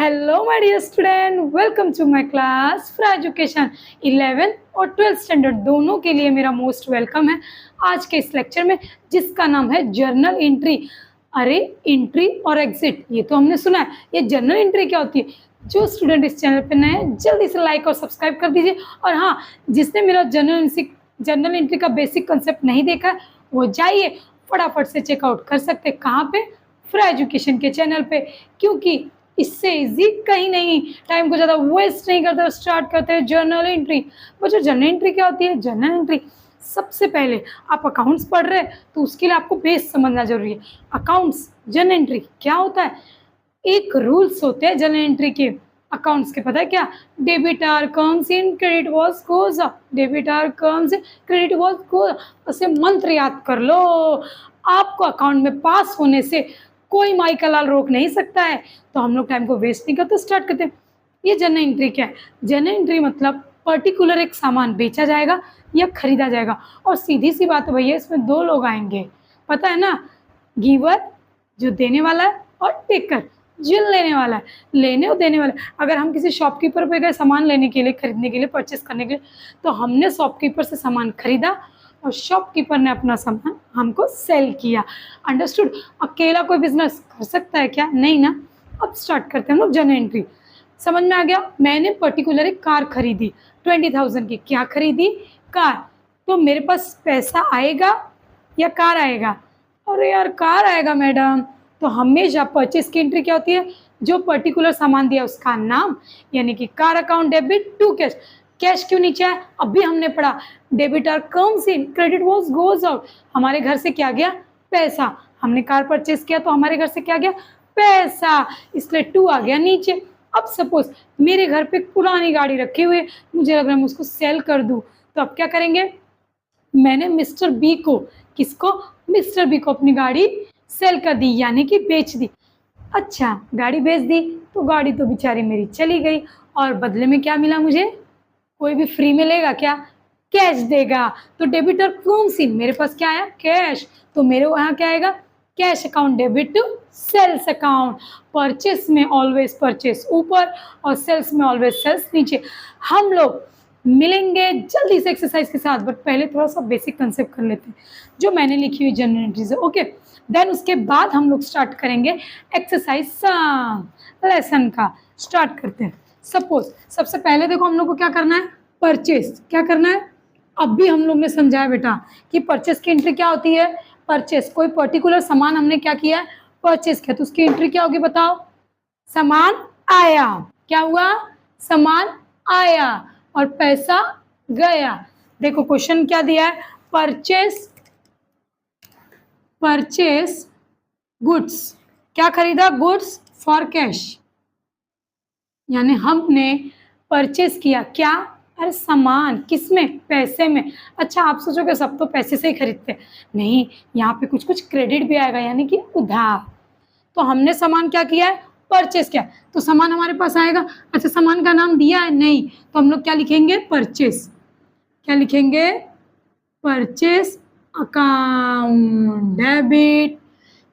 Hello my dear student, welcome to my class for education. 11th और 12th standard दोनों के लिए मेरा मोस्ट वेलकम है आज के इस लेक्चर में, जिसका नाम है जर्नल एंट्री। अरे एंट्री और एग्जिट ये तो हमने सुना है, ये जर्नल एंट्री क्या होती है? जो स्टूडेंट इस चैनल पे नए हैं जल्दी से लाइक और सब्सक्राइब कर दीजिए। और हाँ, जिसने मेरा जर्नल एंट्री का बेसिक कंसेप्ट नहीं देखा है वो जाइए फटाफट से चेकआउट कर सकते हैं। कहाँ पे? फॉर एजुकेशन के चैनल पे, क्योंकि इससे इजी कहीं नहीं। टाइम को ज़्यादा वेस्ट नहीं करते, स्टार्ट करते हैं जर्नल एंट्री। बच्चों जर्नल एंट्री क्या होती है? जर्नल एंट्री सबसे पहले आप अकाउंट्स पढ़ रहे हैं तो उसके लिए आपको बेस समझना जरूरी है। अकाउंट्स जर्नल एंट्री क्या होता है? एक रूल्स होते हैं जर्नल एंट्री के अकाउंट्स के, पता है क्या? Debit are comes in, credit was goes out. Debit are comes in, credit was goes out. उसे मंत्र याद कर लो। आपको अकाउंट में पास होने से कोई माई का लाल रोक नहीं सकता है। तो हम लोग टाइम को वेस्ट नहीं करते, स्टार्ट करते हैं। ये जर्नल एंट्री क्या है? जर्नल एंट्री मतलब पर्टिकुलर एक सामान बेचा जाएगा या खरीदा जाएगा। और सीधी सी बात है भैया, इसमें दो लोग आएंगे, पता है ना? गिवर जो देने वाला है और टेकर जो लेने वाला है। लेने और देने वाला है। अगर हम किसी शॉपकीपर पे गए सामान लेने के लिए, खरीदने के लिए, परचेस करने के लिए, तो हमने शॉपकीपर से सामान खरीदा और शॉपकीपर ने अपना सामान हमको सेल किया। अंडरस्टूड? अकेला कोई बिजनेस कर सकता है क्या? नहीं ना। अब स्टार्ट करते हैं हम लोग जर्नल एंट्री। समझ में आ गया? मैंने पर्टिकुलर एक कार खरीदी 20,000 की। क्या खरीदी? कार। तो मेरे पास पैसा आएगा या कार आएगा? अरे यार कार आएगा मैडम। तो हमेशा परचेस की एंट्री क्या होती है? जो पर्टिकुलर सामान दिया उसका नाम, यानी कि car account debit to cash. Cash क्यों नीचे है? अभी हमने पढ़ा debit are comes in, credit was goes out. हमारे घर से क्या गया? पैसा। हमने कार परचेस किया तो हमारे घर से क्या गया? पैसा। इसलिए टू आ गया नीचे। अब सपोज मेरे घर पे पुरानी गाड़ी रखी हुई है, मुझे लग रहा है मैं उसको सेल कर दूं, तो अब क्या करेंगे? मैंने मिस्टर बी को, किसको? मिस्टर बी को अपनी गाड़ी सेल कर दी, यानी कि बेच दी। अच्छा, गाड़ी बेच दी तो गाड़ी तो बेचारी मेरी चली गई, और बदले में क्या मिला मुझे? कोई भी फ्री में लेगा क्या? कैश देगा। तो डेबिट और कम्स इन, मेरे पास क्या आया? कैश। तो मेरे वहाँ क्या आएगा? Cash account debit to sales account. Purchase में ऑलवेज परचेस ऊपर और सेल्स में ऑलवेज सेल्स नीचे। हम लोग मिलेंगे जल्दी से एक्सरसाइज के साथ, बट पहले थोड़ा सा बेसिक कंसेप्ट कर लेते हैं जो मैंने लिखी हुई जर्नल एंट्रीज है। ओके, देन उसके बाद हम लोग स्टार्ट करेंगे एक्सरसाइज लेसन का। स्टार्ट करते हैं। सपोज सबसे पहले देखो हम लोग को क्या करना है? परचेस। क्या करना है? अब भी हम लोग ने समझाया बेटा कि परचेस की एंट्री क्या होती है? परचेस, कोई पर्टिकुलर सामान हमने क्या किया है? परचेस किया, तो उसकी एंट्री क्या होगी बताओ? सामान आया। क्या हुआ? सामान आया और पैसा गया। देखो क्वेश्चन क्या दिया है? Purchase goods. क्या खरीदा? गुड्स फॉर कैश, यानी हमने परचेस किया क्या? अरे सामान। किसमें? पैसे में। अच्छा, आप सोचोगे सब तो पैसे से ही खरीदते, नहीं, यहाँ पे कुछ कुछ क्रेडिट भी आएगा, यानी कि उधार। तो हमने सामान क्या किया है? परचेस किया, तो सामान हमारे पास आएगा। अच्छा, सामान का नाम दिया है? नहीं, तो हम लोग क्या लिखेंगे? परचेस। क्या लिखेंगे? Purchase account debit.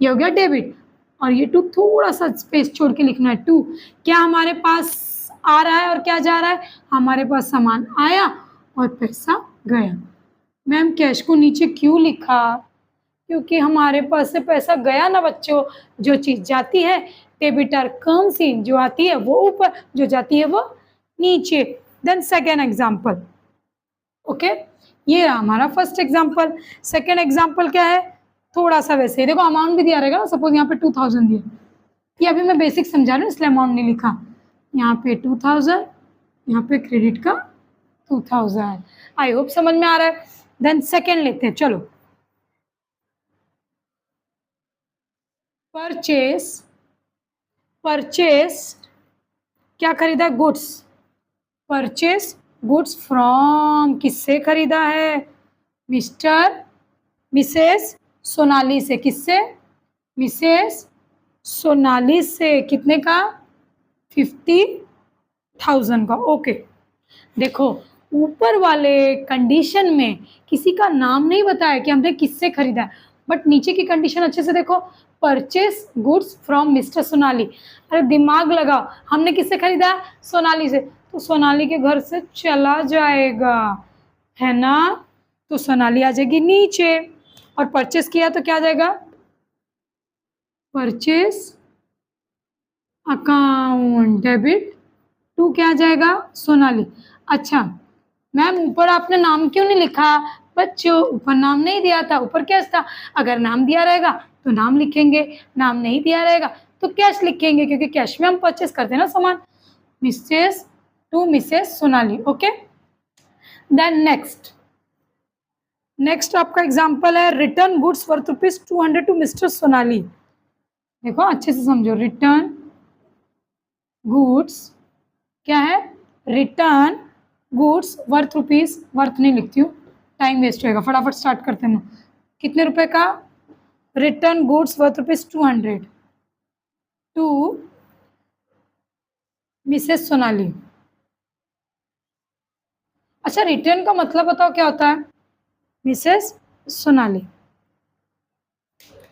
ये हो गया डेबिट, और ये टू थोड़ा सा स्पेस छोड़ के लिखना है टू। क्या हमारे पास आ रहा है और क्या जा रहा है? हमारे पास सामान आया और पैसा गया। मैम कैश को नीचे क्यों लिखा? क्योंकि हमारे पास से पैसा गया ना बच्चों। जो चीज़ जाती है डेबिट आर कम्स इन, जो आती है वो ऊपर, जो जाती है वो नीचे। Then second example. ओके, ये रहा हमारा फर्स्ट एग्जाम्पल। सेकेंड एग्जाम्पल क्या है? थोड़ा सा वैसे ही देखो, अमाउंट भी दिया रहेगा ना। सपोज यहाँ पे 2000 दिया, ये अभी मैं बेसिक समझा रही हूँ इसलिए अमाउंट नहीं लिखा। यहाँ पे 2000, यहाँ पे क्रेडिट का 2000। आई होप समझ में आ रहा है। देन सेकेंड लेते हैं, चलो। परचेस क्या खरीदा? गुड्स। परचेस गुड्स फ्रॉम, किससे खरीदा है? मिसेस सोनाली से। किससे? मिसेस सोनाली से। कितने का? 50,000 का। ओके, देखो ऊपर वाले कंडीशन में किसी का नाम नहीं बताया कि हमने किससे खरीदा है, बट नीचे की कंडीशन अच्छे से देखो, purchase goods from mister Sonali. अरे दिमाग लगाओ, हमने किससे खरीदा? सोनाली से, तो सोनाली के घर से चला जाएगा, है ना? तो सोनाली आ जाएगी नीचे, और परचेस किया तो क्या आ जाएगा? परचेस अकाउंट डेबिट टू क्या आ जाएगा? सोनाली। अच्छा मैम ऊपर आपने नाम क्यों नहीं लिखा? बच्चों ऊपर नाम नहीं दिया था, ऊपर कैश था। अगर नाम दिया रहेगा तो नाम लिखेंगे, नाम नहीं दिया रहेगा तो कैश लिखेंगे, क्योंकि कैश में हम परचेस करते हैं ना सामान। Mrs to Mrs Sonali. Okay, then next आपका एग्जांपल है return goods worth ₹200 to mister Sonali. देखो अच्छे से समझो, रिटर्न गुड्स क्या है? Return goods worth rupees, worth नहीं लिखती हूँ, टाइम वेस्ट होएगा, फटाफट स्टार्ट करते हैं। कितने रुपए का? Return goods worth ₹200 to Mrs Sonali. अच्छा रिटर्न का मतलब बताओ क्या होता है? मिसेस सोनाली।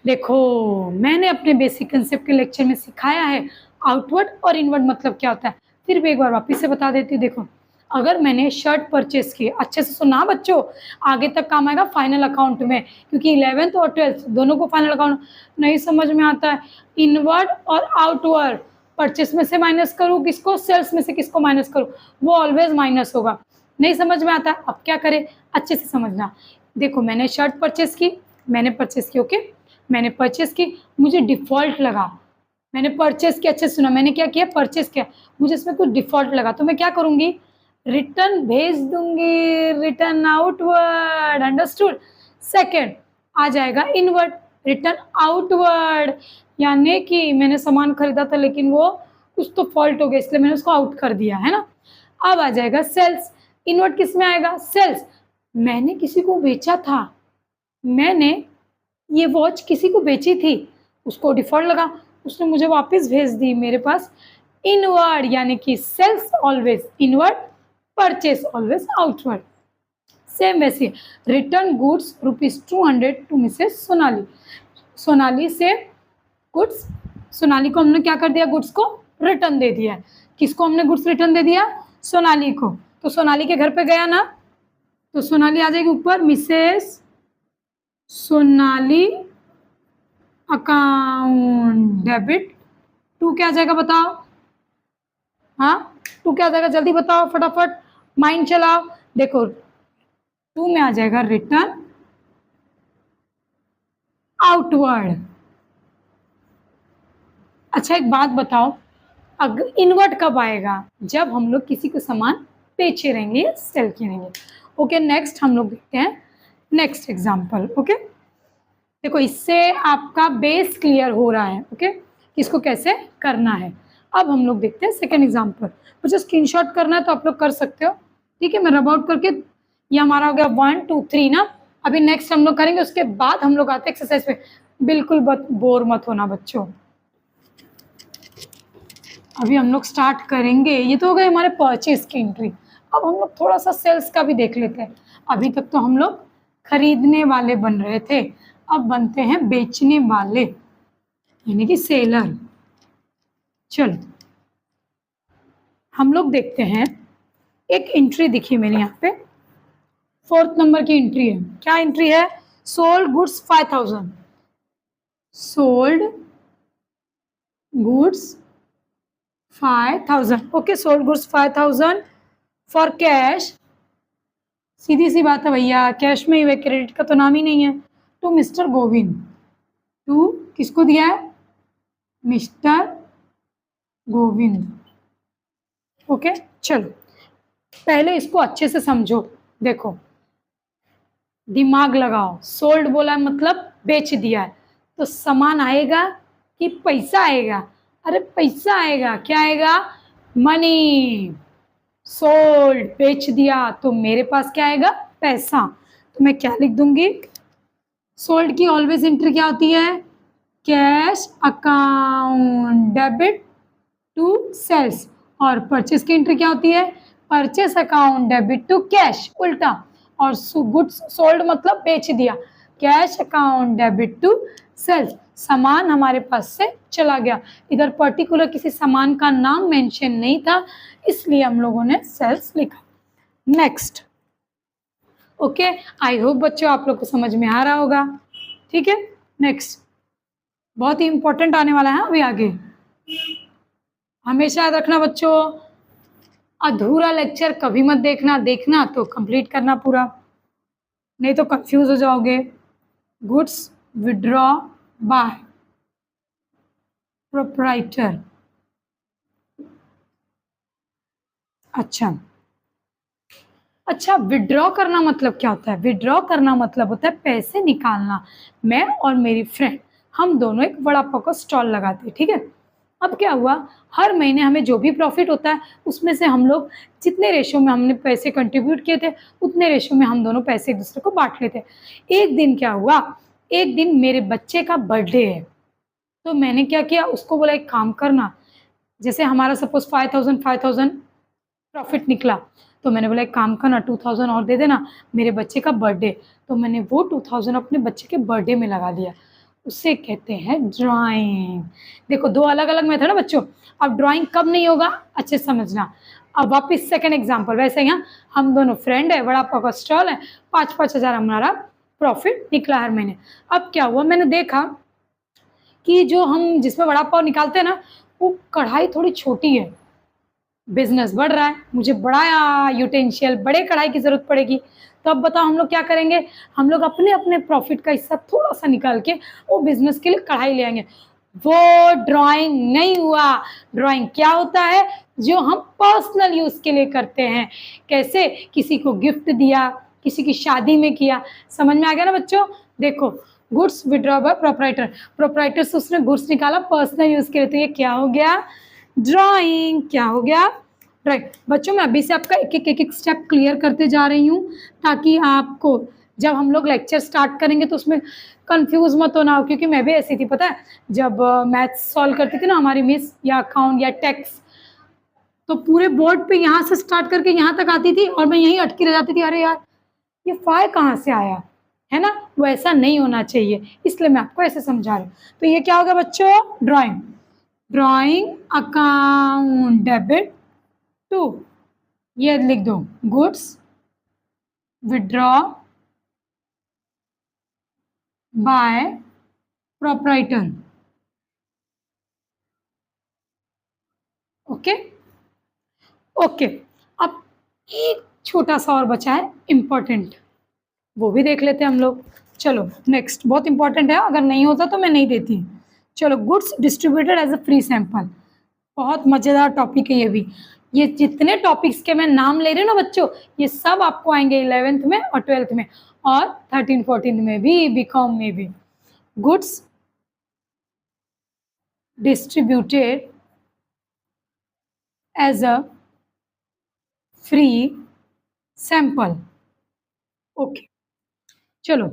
देखो मैंने अपने बेसिक कंसेप्ट के लेक्चर में सिखाया है आउटवर्ड और इनवर्ड मतलब क्या होता है, फिर भी एक बार वापस से बता देती हूँ। देखो अगर मैंने शर्ट परचेस की, अच्छे से सुना बच्चों, आगे तक काम आएगा फाइनल अकाउंट में, क्योंकि 11th और 12th दोनों को फाइनल अकाउंट नहीं समझ में आता है। इनवर्ड और आउटवर्ड, परचेस में से माइनस करूँ किसको, सेल्स में से किसको माइनस करूँ, वो ऑलवेज माइनस होगा। नहीं समझ में आता, अब क्या करें, अच्छे से समझना। देखो मैंने शर्ट परचेस की, मैंने परचेस की, ओके मैंने परचेस की, मुझे डिफॉल्ट लगा, मैंने परचेस किया, अच्छे सुना, मैंने क्या किया? परचेस किया, मुझे इसमें कुछ डिफॉल्ट लगा तो मैं क्या करूंगी? रिटर्न भेज दूंगी, रिटर्न आउटवर्ड, अंडरस्टूड। सेकंड आ जाएगा इनवर्ड, रिटर्न आउटवर्ड, यानी कि मैंने सामान खरीदा था लेकिन वो कुछ तो फॉल्ट हो गया इसलिए मैंने उसको आउट कर दिया, है ना? अब आ जाएगा सेल्स, इनवर्ड किस में आएगा? सेल्स, मैंने किसी को बेचा था, मैंने ये वॉच किसी को बेची थी, उसको डिफॉल्ट लगा, उसने मुझे वापस भेज दी मेरे पास, इनवर्ड, यानी कि sales always inward, purchase always outward. Same वैसे return goods ₹200 to Mrs Sonali, Sonali से गुड्स, सोनाली को हमने क्या कर दिया? गुड्स को रिटर्न दे दिया। किसको हमने गुड्स रिटर्न दे दिया? सोनाली को। तो सोनाली के घर पे गया ना, तो सोनाली आ जाएगी ऊपर, Mrs Sonali account debit to क्या आ जाएगा बताओ? हाँ टू क्या आ जाएगा, जल्दी बताओ फटाफट, माइंड चलाओ। देखो टू में आ जाएगा रिटर्न आउटवर्ड। अच्छा एक बात बताओ, अगर इनवर्ट कब आएगा? जब हम लोग किसी को सामान बेचे रहेंगे, सेल करेंगे। ओके नेक्स्ट हम लोग देखते हैं नेक्स्ट एग्जांपल। ओके देखो इससे आपका बेस क्लियर हो रहा है, ओके इसको कैसे करना है। अब हम लोग देखते हैं सेकेंड एग्जांपल। मुझे स्क्रीनशॉट करना है तो आप लोग कर सकते हो, ठीक है। मैं रब आउट करके, ये हमारा हो गया 1 2 3 ना। अभी नेक्स्ट हम लोग करेंगे, उसके बाद हम लोग आते हैं एक्सरसाइज पे। बिल्कुल बोर मत होना बच्चों, अभी हम लोग स्टार्ट करेंगे। ये तो हो गए हमारे परचेज की एंट्री। अब हम लोग थोड़ा सा सेल्स का भी देख लेते हैं। अभी तक तो हम लोग खरीदने वाले बन रहे थे, अब बनते हैं बेचने वाले, यानी कि सेलर। चलो हम लोग देखते हैं, एक एंट्री दिखी मेरे यहाँ पे, 4th नंबर की एंट्री है। क्या एंट्री है? Sold goods 5000, sold goods 5000, okay sold goods 5000 for cash. सीधी सी बात है भैया, कैश में ही वे, क्रेडिट का तो नाम ही नहीं है। टू मिस्टर गोविंद, टू किसको दिया है? मिस्टर गोविंद। ओके चलो पहले इसको अच्छे से समझो। देखो दिमाग लगाओ, सोल्ड बोला मतलब बेच दिया है, तो सामान आएगा कि पैसा आएगा? अरे पैसा आएगा। क्या आएगा? मनी। सोल्ड बेच दिया तो मेरे पास क्या आएगा? पैसा। तो मैं क्या लिख दूंगी? सोल्ड की ऑलवेज एंट्री क्या होती है? Cash account debit to sales. और परचेस की एंट्री क्या होती है? Purchase account debit to cash, उल्टा। और गुड्स सोल्ड मतलब बेच दिया। Cash account debit to sales, सामान हमारे पास से चला गया। इधर पर्टिकुलर किसी सामान का नाम मेंशन नहीं था, इसलिए हम लोगों ने सेल्स लिखा। नेक्स्ट, ओके, आई होप बच्चों आप लोग को समझ में आ रहा होगा। ठीक है, नेक्स्ट बहुत ही इंपॉर्टेंट आने वाला है अभी आगे। हमेशा याद रखना बच्चों, अधूरा लेक्चर कभी मत देखना, देखना तो कंप्लीट करना पूरा, नहीं तो कंफ्यूज हो जाओगे। Goods withdraw by proprietor. अच्छा, विड्रॉ करना मतलब क्या होता है? विड्रॉ करना मतलब होता है पैसे निकालना। मैं और मेरी फ्रेंड हम दोनों एक वड़ा पाव का स्टॉल लगाते हैं, ठीक है। अब क्या हुआ, हर महीने हमें जो भी प्रॉफिट होता है उसमें से हम लोग जितने रेशो में हमने पैसे कंट्रीब्यूट किए थे उतने रेशो में हम दोनों पैसे एक दूसरे को बांट लेते। एक दिन क्या हुआ, एक दिन मेरे बच्चे का बर्थडे है, तो मैंने क्या किया, उसको बोला एक काम करना, जैसे हमारा सपोज 5,000 प्रॉफिट निकला, तो मैंने बोला एक काम करना 2,000 और दे देना, मेरे बच्चे का बर्थडे। तो मैंने वो 2,000 अपने बच्चे के बर्थडे में लगा दिया। उसे कहते हैं ड्राइंग। देखो दो अलग अलग मेथड है बच्चों। अब ड्राइंग कब नहीं होगा अच्छे से समझना। अब वापिस सेकंड एग्जांपल, वैसे यहाँ हम दोनों फ्रेंड है, वड़ा पाव का स्टॉल है, 5-5 हज़ार हमारा प्रॉफिट निकला हर महीने। अब क्या हुआ, मैंने देखा कि जो हम जिसमें वड़ा पाव निकालते हैं ना, वो कढ़ाई थोड़ी छोटी है, बिजनेस बढ़ रहा है, मुझे बड़ा यूटेंशियल बड़े कढ़ाई की जरूरत पड़ेगी। तो अब बताओ हम लोग क्या करेंगे, हम लोग अपने अपने प्रॉफिट का हिस्सा थोड़ा सा निकाल के वो बिजनेस के लिए कढ़ाई ले आएंगे। वो ड्राइंग नहीं हुआ। ड्राइंग क्या होता है, जो हम पर्सनल यूज के लिए करते हैं। कैसे, किसी को गिफ्ट दिया, किसी की शादी में किया। समझ में आ गया ना बच्चों। देखो, goods withdraw by proprietor, proprietor से उसने गुड्स निकाला पर्सनल यूज के लिए, तो ये क्या हो गया, ड्राइंग। क्या हो गया, ड्राइंग। बच्चों मैं अभी से आपका एक स्टेप क्लियर करते जा रही हूँ, ताकि आपको जब हम लोग लेक्चर स्टार्ट करेंगे तो उसमें कंफ्यूज मत होना हो, क्योंकि मैं भी ऐसी थी पता है। जब मैथ्स सॉल्व करती थी ना हमारी मिस, या अकाउंट या टैक्स, तो पूरे बोर्ड पे यहाँ से स्टार्ट करके यहाँ तक आती थी और मैं यहीं अटकी रह जाती थी, अरे यार ये फाइ कहाँ से आया, है ना। वो ऐसा नहीं होना चाहिए, इसलिए मैं आपको ऐसे समझा रही हूँ। तो ये क्या होगा बच्चों, drawing. Drawing account debit to, ये लिख दो, goods withdraw by proprietor. Okay okay. अब एक छोटा सा और बचा है इम्पोर्टेंट, वो भी देख लेते हैं हम लोग। चलो नेक्स्ट, बहुत इंपॉर्टेंट है, अगर नहीं होता तो मैं नहीं देती। चलो, goods distributed as a free sample, बहुत मजेदार टॉपिक है ये भी। ये जितने टॉपिक्स के मैं नाम ले रही हूँ ना बच्चों, ये सब आपको आएंगे 11th में और 12th में और 13-14 में भी, बीकॉम में भी। Goods distributed as a free sample. Okay, चलो,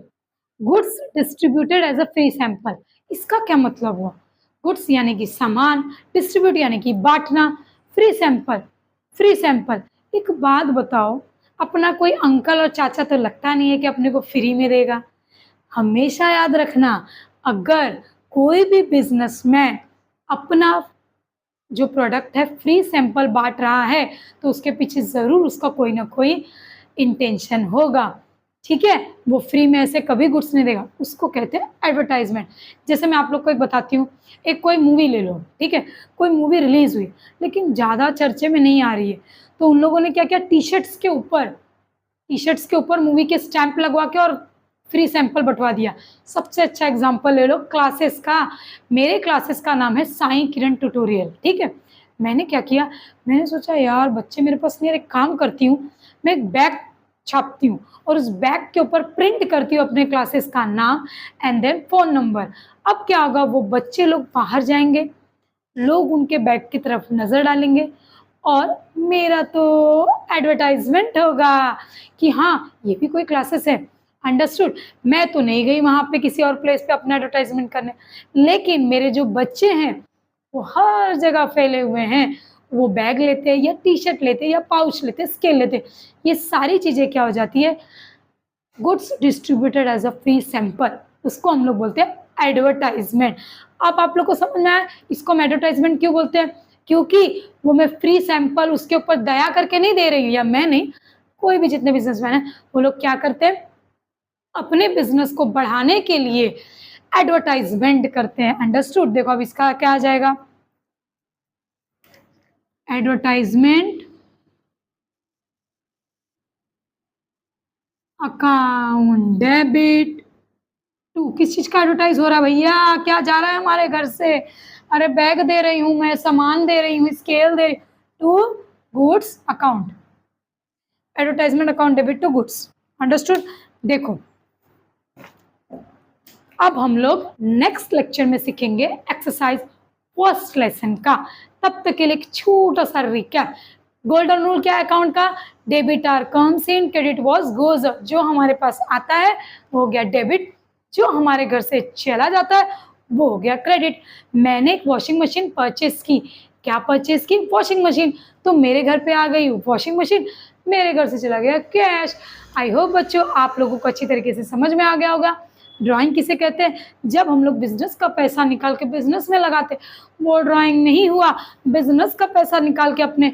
goods distributed as a free sample, इसका क्या मतलब हुआ। गुड्स यानी कि सामान, डिस्ट्रीब्यूट यानी कि बांटना, फ्री सैंपल, फ्री सैंपल। एक बात बताओ, अपना कोई अंकल और चाचा तो लगता नहीं है कि अपने को फ्री में देगा। हमेशा याद रखना, अगर कोई भी बिजनेसमैन अपना जो प्रोडक्ट है फ्री सैंपल बांट रहा है, तो उसके पीछे जरूर उसका कोई ना कोई इंटेंशन होगा, ठीक है। वो फ्री में ऐसे कभी गुड्स नहीं देगा, उसको कहते हैं एडवर्टाइजमेंट। जैसे मैं आप लोग को एक बताती हूँ, एक कोई मूवी ले लो, ठीक है, कोई मूवी रिलीज हुई लेकिन ज़्यादा चर्चे में नहीं आ रही है, तो उन लोगों ने क्या किया, टी शर्ट्स के ऊपर मूवी के स्टैंप लगवा के और फ्री सैंपल बंटवा दिया। सबसे अच्छा एग्जाम्पल ले लो क्लासेस का। मेरे क्लासेस का नाम है साई किरण ट्यूटोरियल, ठीक है। मैंने क्या किया, मैंने सोचा यार बच्चे मेरे पास नहीं, एक काम करती हूँ, मैं एक बैग छापती हूँ और उस बैग के ऊपर प्रिंट करती हूँ अपने क्लासेस का नाम एंड देन फोन नंबर। अब क्या होगा, वो बच्चे लोग बाहर जाएंगे, लोग उनके बैग की तरफ नजर डालेंगे और मेरा तो एडवर्टाइजमेंट होगा कि हाँ ये भी कोई क्लासेस है। अंडरस्टूड। मैं तो नहीं गई वहां पे किसी और प्लेस पे अपना एडवर्टाइजमेंट करने, लेकिन मेरे जो बच्चे हैं वो हर जगह फैले हुए हैं, वो बैग लेते हैं या टी शर्ट लेते हैं या पाउच लेते हैं, स्केल लेते हैं। ये सारी चीजें क्या हो जाती है, goods distributed as a free sample, उसको हम लोग बोलते हैं एडवर्टाइजमेंट। अब आप लोग को समझ में आया इसको हम एडवर्टाइजमेंट क्यों बोलते हैं? क्योंकि वो मैं फ्री सैंपल उसके ऊपर दया करके नहीं दे रही हूँ, या मैं नहीं, कोई भी जितने बिजनेसमैन हैं वो लोग क्या करते हैं, अपने बिजनेस को बढ़ाने के लिए एडवर्टाइजमेंट करते हैं। अंडरस्टूड? देखो अब इसका क्या आ जाएगा, एडवर्टाइजमेंट अकाउंट डेबिट टू। किस चीज का एडवर्टाइज हो रहा है भैया? क्या जा रहा है हमारे घर से? अरे बैग दे रही हूँ मैं, सामान दे रही हूँ, स्केल दे रही हूँ, to goods account, advertisement account debit to goods. Understood? देखो अब हम लोग नेक्स्ट लेक्चर में सीखेंगे एक्सरसाइज फर्स्ट लेसन का। तब तक के लिए एक छोटा सा रिकैप। गोल्डन रूल क्या है अकाउंट का? Debit are comes in, credit was goes. जो हमारे पास आता है वो हो गया डेबिट, जो हमारे घर से चला जाता है वो हो गया क्रेडिट। मैंने एक वॉशिंग मशीन परचेस की। क्या परचेस की? Washing machine. तो मेरे घर पे आ गई वॉशिंग मशीन, मेरे घर से चला गया कैश। आई होप बच्चों आप लोगों को अच्छी तरीके से समझ में आ गया होगा। ड्राइंग किसे कहते हैं? जब हम लोग बिजनेस का पैसा निकाल के बिजनेस में लगाते, वो ड्राइंग नहीं हुआ। बिजनेस का पैसा निकाल के अपने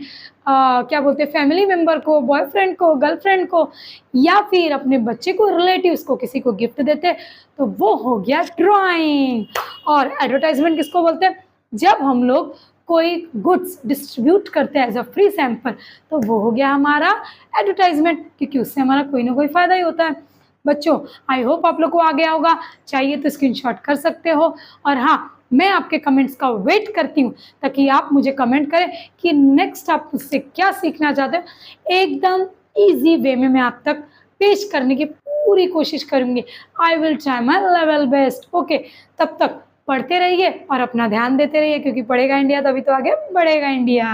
क्या बोलते हैं, फैमिली मेंबर को, बॉयफ्रेंड को, गर्लफ्रेंड को, या फिर अपने बच्चे को, रिलेटिव्स को, किसी को गिफ्ट देते, तो वो हो गया ड्राइंग। और एडवर्टाइजमेंट किसको बोलते हैं? जब हम लोग कोई गुड्स डिस्ट्रीब्यूट करते हैं एज अ फ्री सैंपल, तो वो हो गया हमारा एडवर्टाइजमेंट, क्योंकि उससे हमारा कोई ना कोई फायदा ही होता है। बच्चों आई होप आप लोग को आ गया होगा। चाहिए तो स्क्रीनशॉट कर सकते हो। और हाँ, मैं आपके कमेंट्स का वेट करती हूँ ताकि आप मुझे कमेंट करें कि नेक्स्ट आप मुझसे क्या सीखना चाहते हो। एकदम इजी वे में मैं आप तक पेश करने की पूरी कोशिश करूँगी। I will try my level best. Okay, तब तक पढ़ते रहिए और अपना ध्यान देते रहिए, क्योंकि पढ़ेगा इंडिया तभी तो आगे बढ़ेगा इंडिया।